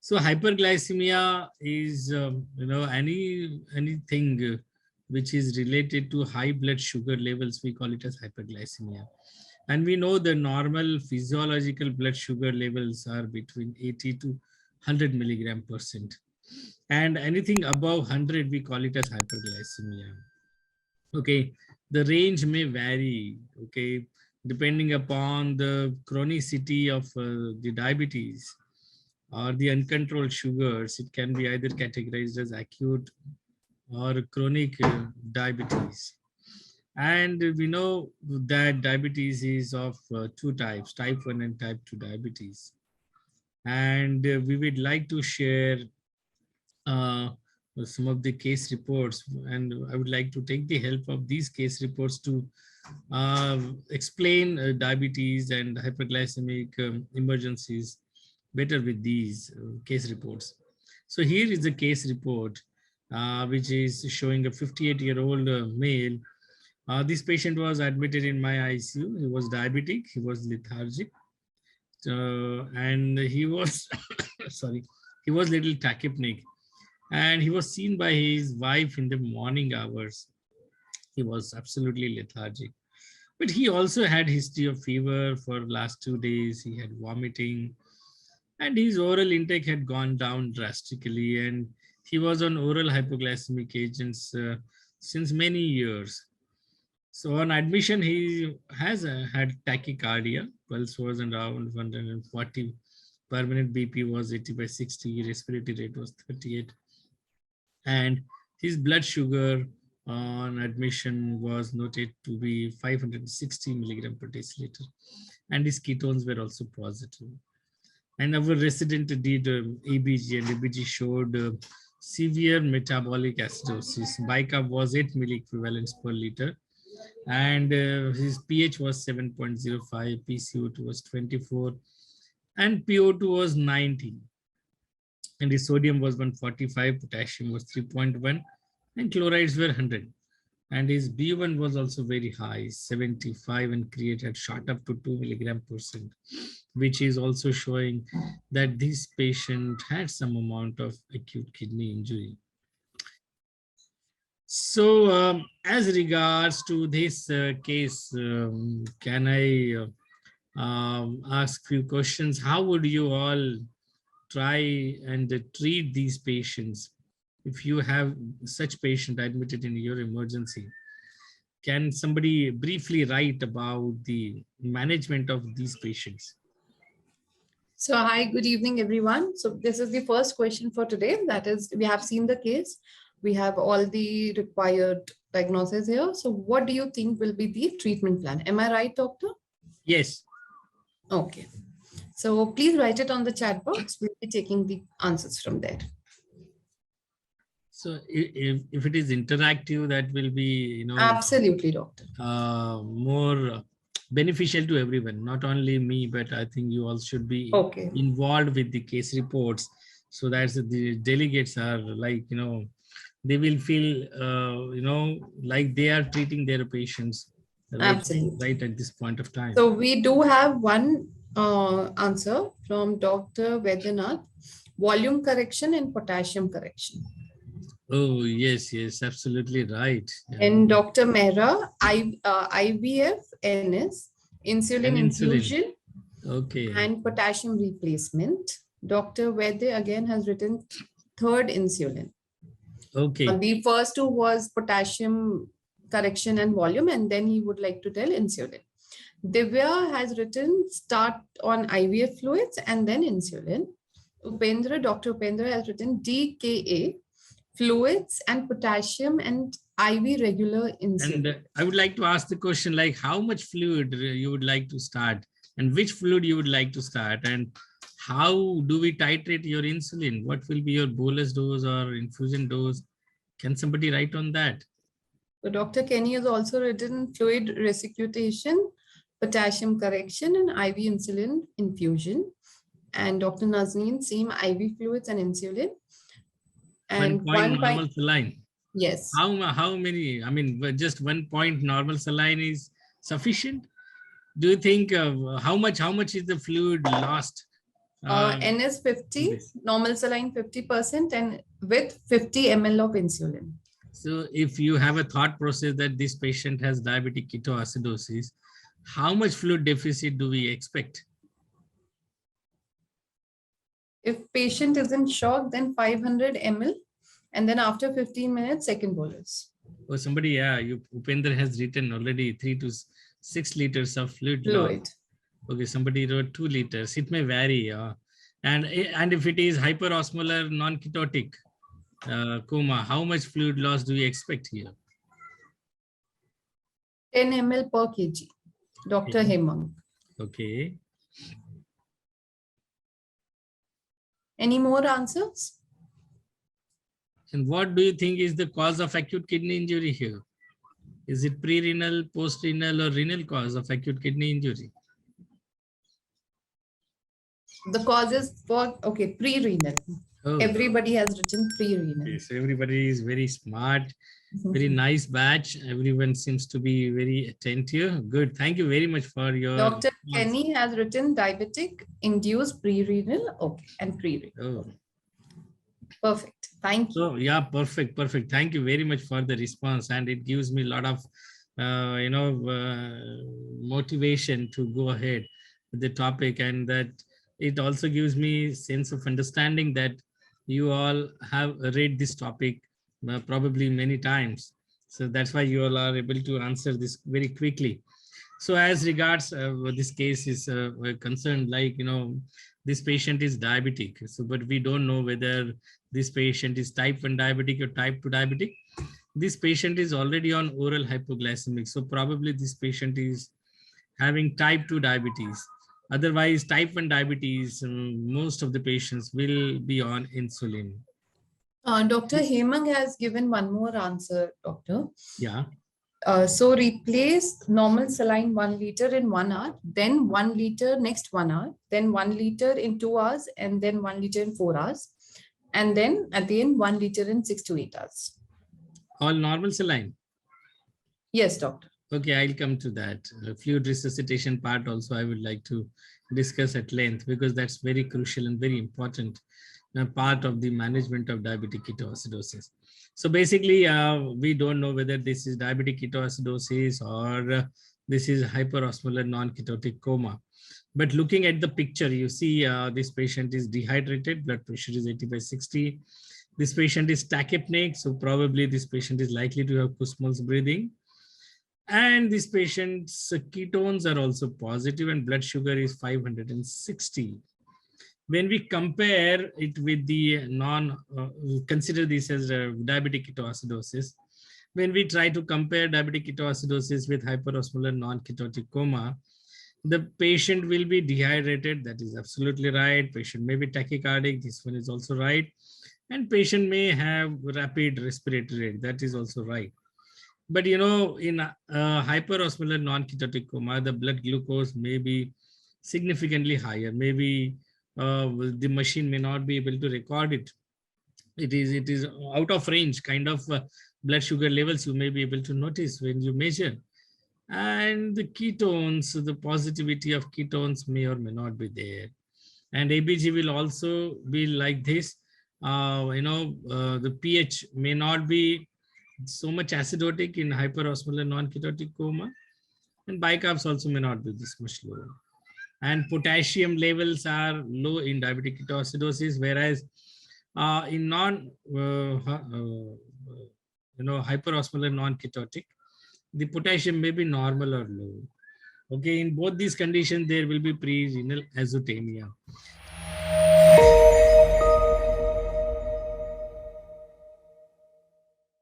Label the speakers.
Speaker 1: So hyperglycemia is, anything which is related to high blood sugar levels, we call it as hyperglycemia. And we know the normal physiological blood sugar levels are between 80 to 100 milligram percent. And anything above 100, we call it as hyperglycemia. Okay, the range may vary, okay, depending upon the chronicity of the diabetes or the uncontrolled sugars. It can be either categorized as acute or chronic diabetes. And we know that diabetes is of two types, type 1 and type 2 diabetes. And we would like to share some of the case reports, and I would like to take the help of these case reports to explain diabetes and hyperglycemic emergencies better with these case reports. So here is a case report which is showing a 58-year-old male. This patient was admitted in my ICU. He was diabetic, he was lethargic, and he was sorry, he was little tachypneic, and he was seen by his wife in the morning hours. He was absolutely lethargic, but he also had history of fever for last 2 days. He had vomiting, and his oral intake had gone down drastically, and he was on oral hypoglycemic agents since many years. So on admission, he has had tachycardia. Pulse was around 140 per minute. BP was 80/60. Respiratory rate was 38. And his blood sugar on admission was noted to be 560 milligram per deciliter. And his ketones were also positive. And our resident did EBG, and EBG showed severe metabolic acidosis. Bicarb was 8 milliequivalents per liter. And his pH was 7.05, PCO2 was 24, and PO2 was 90. And his sodium was 145, potassium was 3.1, and chlorides were 100. And his B1 was also very high, 75, and create had shot up to 2 milligram percent, which is also showing that this patient had some amount of acute kidney injury. So as regards to this case, can I ask few questions? How would you all try and treat these patients? If you have such patient admitted in your emergency, can somebody briefly write about the management of these patients?
Speaker 2: So hi, good evening, everyone. So this is the first question for today. That is, we have seen the case. We have all the required diagnosis here. So what do you think will be the treatment plan? Am I right, doctor?
Speaker 1: Yes.
Speaker 2: Okay. So please write it on the chat box. We'll be taking the answers from there.
Speaker 1: So if it is interactive, that will be,
Speaker 2: absolutely, doctor.
Speaker 1: More beneficial to everyone, not only me, but I think you all should be involved with the case reports, so that the delegates are like, they will feel, like they are treating their patients right at this point of time.
Speaker 2: So we do have one answer from Dr. Vedyanath: volume correction and potassium correction.
Speaker 1: Oh, yes, absolutely right. Yeah.
Speaker 2: And Dr. Mehra, IVF, NS, insulin infusion, and potassium replacement. Dr. Vedya again has written third insulin.
Speaker 1: Okay.
Speaker 2: The first two was potassium correction and volume, and then he would like to tell insulin. Divya has written start on IVF fluids and then insulin. Dr. Upendra has written DKA, fluids and potassium and IV regular insulin.
Speaker 1: And I would like to ask the question, like how much fluid you would like to start, and which fluid you would like to start, and how do we titrate your insulin? What will be your bolus dose or infusion dose? Can somebody write on that?
Speaker 2: So Dr. Kenny has also written fluid resuscitation, potassium correction, and IV insulin infusion. And Dr. Nazneen, same IV fluids and insulin. And
Speaker 1: 1 point normal saline.
Speaker 2: Yes.
Speaker 1: How many? I mean, just 1 point normal saline is sufficient? Do you think how much is the fluid lost
Speaker 2: N is 50, normal saline 50%, and with 50 ml of insulin.
Speaker 1: So if you have a thought process that this patient has diabetic ketoacidosis, how much fluid deficit do we expect?
Speaker 2: If patient is in shock, then 500 ml, and then after 15 minutes, second bolus.
Speaker 1: Oh, somebody, yeah, Upendra has written already 3 to 6 liters of fluid loss. Okay, somebody wrote 2 liters. It may vary. And if it is hyperosmolar non-ketotic coma, how much fluid loss do we expect here?
Speaker 2: 10 ml per kg, Dr.
Speaker 1: Okay.
Speaker 2: Hemang.
Speaker 1: Okay.
Speaker 2: Any more answers?
Speaker 1: And what do you think is the cause of acute kidney injury here? Is it pre-renal, post-renal, or renal cause of acute kidney injury?
Speaker 2: The cause is for, okay, pre-renal.
Speaker 1: Oh.
Speaker 2: Everybody has written pre-renal.
Speaker 1: Okay, so everybody is very smart, very nice batch. Everyone seems to be very attentive. Good. Thank you very much for your...
Speaker 2: Dr. Kenny has written diabetic induced pre-renal. Okay, and pre-renal.
Speaker 1: Oh.
Speaker 2: Perfect. Thank you.
Speaker 1: So yeah, perfect. Thank you very much for the response, and it gives me a lot of motivation to go ahead with the topic, and that it also gives me sense of understanding that you all have read this topic probably many times. So that's why you all are able to answer this very quickly. So as regards this case is concerned, like, this patient is diabetic. So, but we don't know whether this patient is type 1 diabetic or type 2 diabetic. This patient is already on oral hypoglycemic. So probably this patient is having type 2 diabetes. Otherwise, type 1 diabetes, most of the patients will be on insulin.
Speaker 2: Dr. Hemang has given one more answer, doctor.
Speaker 1: Yeah.
Speaker 2: So replace normal saline 1 liter in 1 hour, then 1 liter next 1 hour, then 1 liter in 2 hours, and then 1 liter in 4 hours. And then at the end, 1 liter in 6 to 8 hours.
Speaker 1: All normal saline?
Speaker 2: Yes, doctor.
Speaker 1: Okay, I'll come to that. Fluid resuscitation part also I would like to discuss at length, because that's very crucial and very important part of the management of diabetic ketoacidosis. So basically, we don't know whether this is diabetic ketoacidosis or this is hyperosmolar non-ketotic coma. But looking at the picture, you see this patient is dehydrated, blood pressure is 80/60. This patient is tachypneic, so probably this patient is likely to have Kussmaul's breathing. And this patient's ketones are also positive and blood sugar is 560. When we compare it with the consider this as diabetic ketoacidosis, when we try to compare diabetic ketoacidosis with hyperosmolar non-ketotic coma, the patient will be dehydrated. That is absolutely right. Patient may be tachycardic. This one is also right. And patient may have rapid respiratory rate. That is also right. But in hyperosmolar non-ketotic coma, the blood glucose may be significantly higher. Maybe the machine may not be able to record it. It is out of range kind of blood sugar levels you may be able to notice when you measure. And the ketones, the positivity of ketones may or may not be there. And ABG will also be like this. The pH may not be so much acidotic in hyperosmolar non-ketotic coma, and bicarbs also may not be this much low. And potassium levels are low in diabetic ketoacidosis, whereas in hyperosmolar non-ketotic, the potassium may be normal or low. Okay, in both these conditions, there will be pre-renal azotemia.